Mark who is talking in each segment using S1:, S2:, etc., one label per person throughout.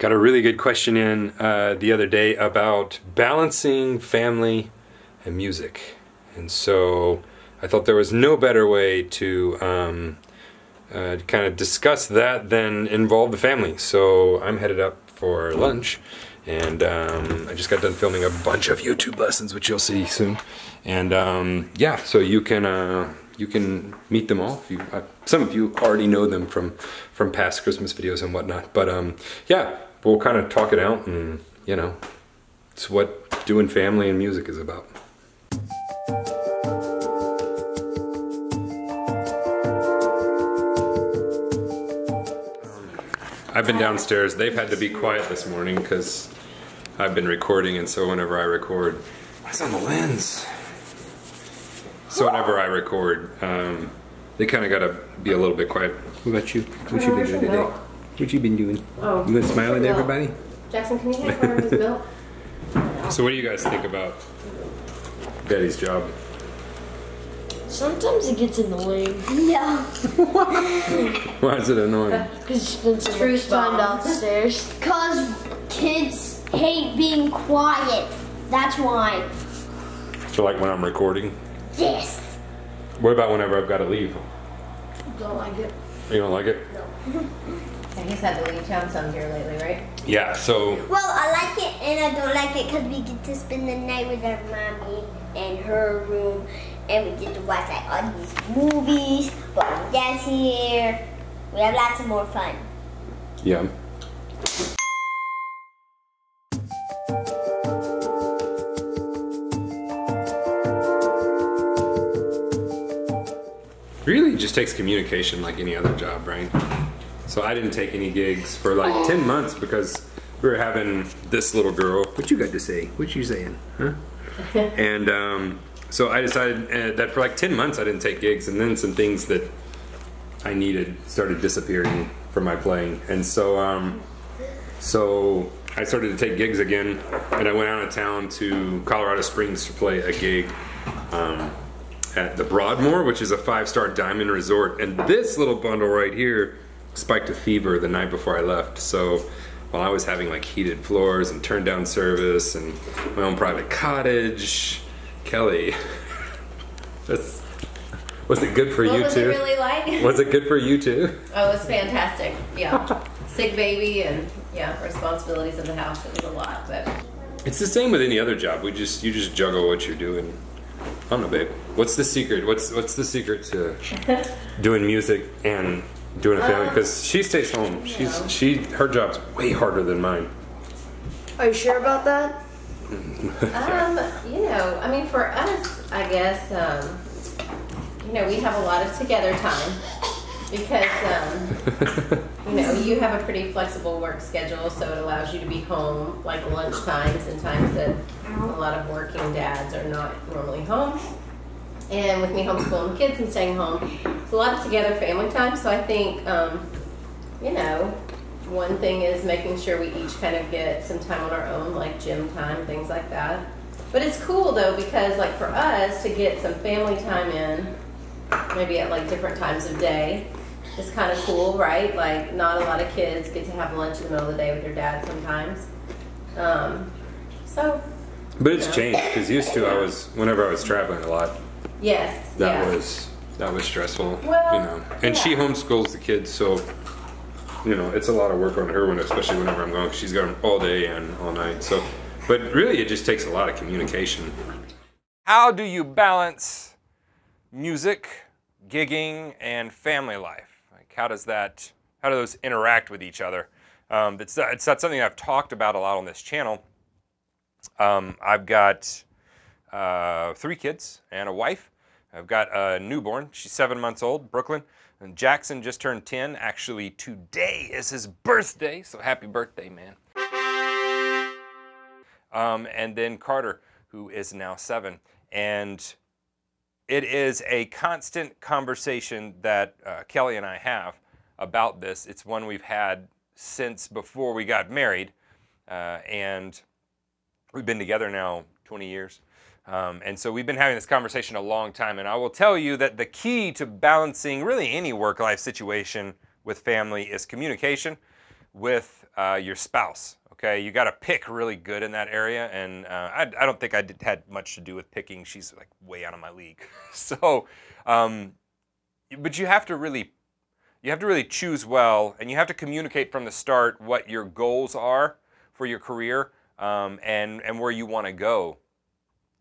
S1: Got a really good question in the other day about balancing family and music. And so I thought there was no better way to kind of discuss that than involve the family. So I'm headed up for lunch, and I just got done filming a bunch of YouTube lessons, which you'll see soon. And yeah, so you can meet them all. If you, some of you already know them from past Christmas videos and whatnot. But yeah, we'll kind of talk it out, and you know, it's what doing family and music is about. I've been downstairs. They've had to be quiet this morning because I've been recording, and so whenever I record, what's on the lens? So whenever I record, they kind of gotta be a little bit quiet. What about you? What you been doing today? What you been doing?
S2: Oh,
S1: you been smiling at everybody?
S2: Jackson, can you have one of his milk?
S1: So what do you guys think about Daddy's job?
S3: Sometimes it gets annoying.
S2: Yeah.
S1: Why is it annoying?
S3: Because you spend so much time downstairs.
S4: Because kids hate being quiet. That's why.
S1: So like when I'm recording?
S4: Yes.
S1: What about whenever I've got to leave?
S3: Don't like it.
S1: You don't like it?
S3: No.
S2: And he's had to leave town some here lately, right?
S1: Yeah, so...
S4: Well, I like it and I don't like it because we get to spend the night with our mommy in her room, and we get to watch like all these movies, but when Dad's here, we have lots of more fun.
S1: Yeah. Really, it just takes communication like any other job, right? So I didn't take any gigs for like 10 months because we were having this little girl. What you got to say? What you saying? Huh? And so I decided that for like 10 months I didn't take gigs, and then some things that I needed started disappearing from my playing. And so so I started to take gigs again, and I went out of town to Colorado Springs to play a gig at the Broadmoor, which is a 5-star diamond resort. And this little bundle right here spiked a fever the night before I left. So while I was having like heated floors and turned down service and my own private cottage, Kelly, was it good for you too?
S2: What was it really like?
S1: Was it good for you too?
S2: Oh, it was fantastic. Yeah. Sick baby and yeah, responsibilities in the house. It was a lot, but
S1: It's the same with any other job. You just juggle what you're doing. I don't know, babe. What's the secret? What's the secret to doing music and doing a family? Because she stays home. Her job's way harder than mine.
S3: Are you sure about that?
S2: you know, I mean, for us, I guess, you know, we have a lot of together time because, you know, you have a pretty flexible work schedule, so it allows you to be home like lunch times and times that a lot of working dads are not normally home. And with me homeschooling kids and staying home, it's a lot of together family time. So I think, you know, one thing is making sure we each kind of get some time on our own, like gym time, things like that. But it's cool though, because like for us to get some family time in, maybe at like different times of day, is kind of cool, right? Like not a lot of kids get to have lunch in the middle of the day with their dad sometimes. So.
S1: But it's changed, because used to whenever I was traveling a lot.
S2: Yes.
S1: That was stressful.
S2: Well,
S1: you know. And she homeschools the kids, so you know, it's a lot of work on her, especially whenever I'm going, 'cause she's gone all day and all night. So, but really, it just takes a lot of communication. How do you balance music, gigging, and family life? Like, how do those interact with each other? It's not something I've talked about a lot on this channel. I've got 3 kids and a wife. I've got a newborn. She's 7 months old, Brooklyn. And Jackson just turned 10. Actually, today is his birthday, so happy birthday, man. And then Carter, who is now 7. And it is a constant conversation that Kelly and I have about this. It's one we've had since before we got married. And we've been together now 20 years. And so we've been having this conversation a long time, and I will tell you that the key to balancing really any work-life situation with family is communication with your spouse. Okay, you got to pick really good in that area, and I don't think I had much to do with picking. She's like way out of my league. So, but you have to really choose well, and you have to communicate from the start what your goals are for your career, and where you want to go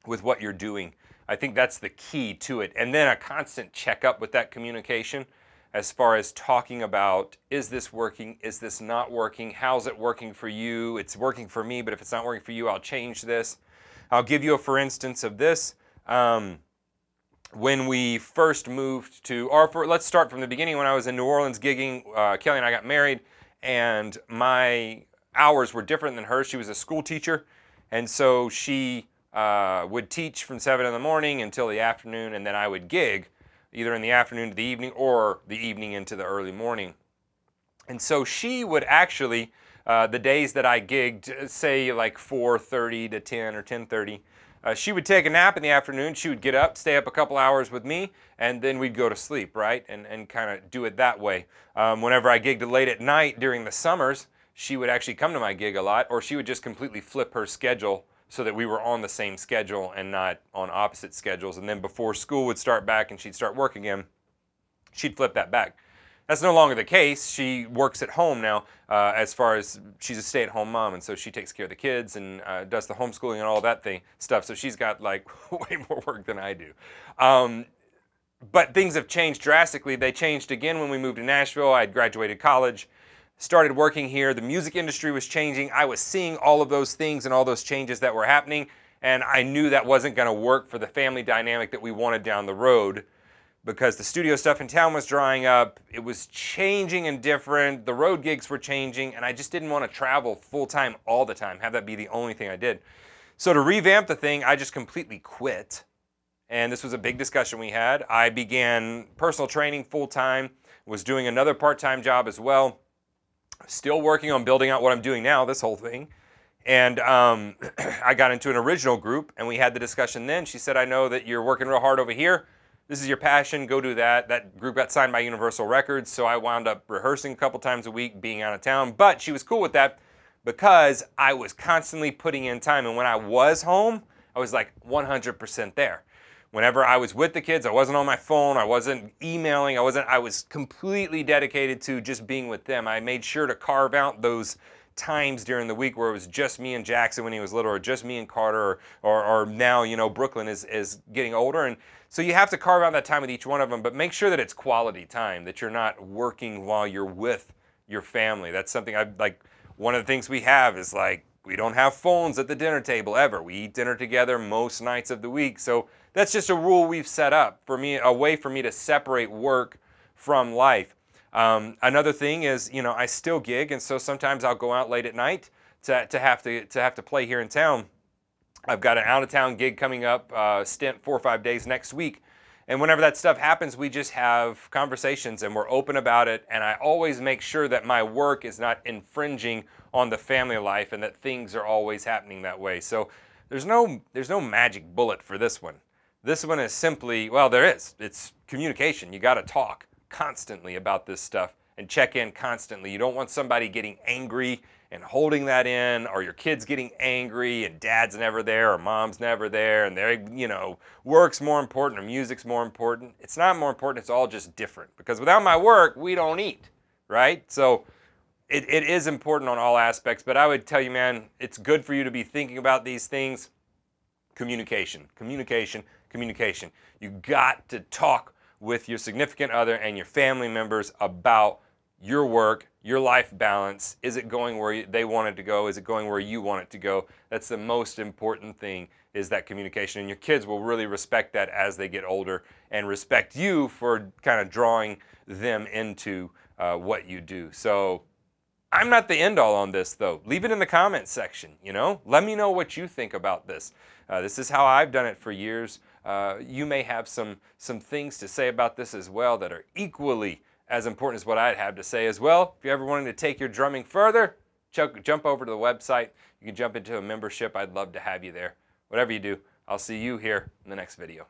S1: with what you're doing. I think that's the key to it. And then a constant checkup with that communication as far as talking about, is this working? Is this not working? How's it working for you? It's working for me, but if it's not working for you, I'll change this. I'll give you a for instance of this. When we first moved to, let's start from the beginning. When I was in New Orleans gigging, Kelly and I got married, and my hours were different than hers. She was a school teacher, and so she would teach from 7 in the morning until the afternoon, and then I would gig either in the afternoon to the evening or the evening into the early morning. And so she would actually, the days that I gigged, say like 4:30 to 10 or 10:30, she would take a nap in the afternoon. She would get up, stay up a couple hours with me, and then we'd go to sleep, right? And kind of do it that way. Whenever I gigged late at night during the summers, she would actually come to my gig a lot, or she would just completely flip her schedule so that we were on the same schedule and not on opposite schedules. And then before school would start back and she'd start work again, she'd flip that back. That's no longer the case. She works at home now, as far as she's a stay-at-home mom, and so she takes care of the kids and does the homeschooling and all that stuff. So she's got like way more work than I do. But things have changed drastically. They changed again when we moved to Nashville. I had graduated college, started working here. The music industry was changing. I was seeing all of those things and all those changes that were happening, and I knew that wasn't going to work for the family dynamic that we wanted down the road, because the studio stuff in town was drying up. It was changing and different. The road gigs were changing, and I just didn't want to travel full-time all the time, have that be the only thing I did. So to revamp the thing, I just completely quit. And this was a big discussion we had. I began personal training full-time, was doing another part-time job as well, still working on building out what I'm doing now, this whole thing. And I got into an original group, and we had the discussion then. She said, I know that you're working real hard over here. This is your passion, go do that. That group got signed by Universal Records, so I wound up rehearsing a couple times a week, being out of town. But she was cool with that because I was constantly putting in time. And when I was home, I was like 100% there. Whenever I was with the kids, I wasn't on my phone, I wasn't emailing, I was completely dedicated to just being with them. I made sure to carve out those times during the week where it was just me and Jackson when he was little, or just me and Carter, or now, you know, Brooklyn is getting older. And so you have to carve out that time with each one of them, but make sure that it's quality time, that you're not working while you're with your family. That's something one of the things we have is like, we don't have phones at the dinner table ever. We eat dinner together most nights of the week. So that's just a rule we've set up for me, a way for me to separate work from life. Another thing is, you know, I still gig, and so sometimes I'll go out late at night to have to play here in town. I've got an out-of-town gig coming up, stint 4 or 5 days next week. And whenever that stuff happens, we just have conversations and we're open about it. And I always make sure that my work is not infringing on the family life and that things are always happening that way. So there's no magic bullet for this one. This one is simply, well, there is. It's communication. You got to talk constantly about this stuff and check in constantly. You don't want somebody getting angry and holding that in, or your kids getting angry and dad's never there or mom's never there and they're, you know, work's more important or music's more important. It's not more important, it's all just different. Because without my work, we don't eat, right? So it is important on all aspects, but I would tell you, man, it's good for you to be thinking about these things. Communication, communication, communication. You got to talk with your significant other and your family members about your work, your life balance. Is it going where they want it to go? Is it going where you want it to go? That's the most important thing, is that communication. And your kids will really respect that as they get older and respect you for kind of drawing them into what you do. So I'm not the end all on this, though. Leave it in the comments section, you know? Let me know what you think about this. This is how I've done it for years. You may have some things to say about this as well that are equally as important as what I'd have to say as well. If you ever wanted to take your drumming further, jump over to the website. You can jump into a membership. I'd love to have you there. Whatever you do, I'll see you here in the next video.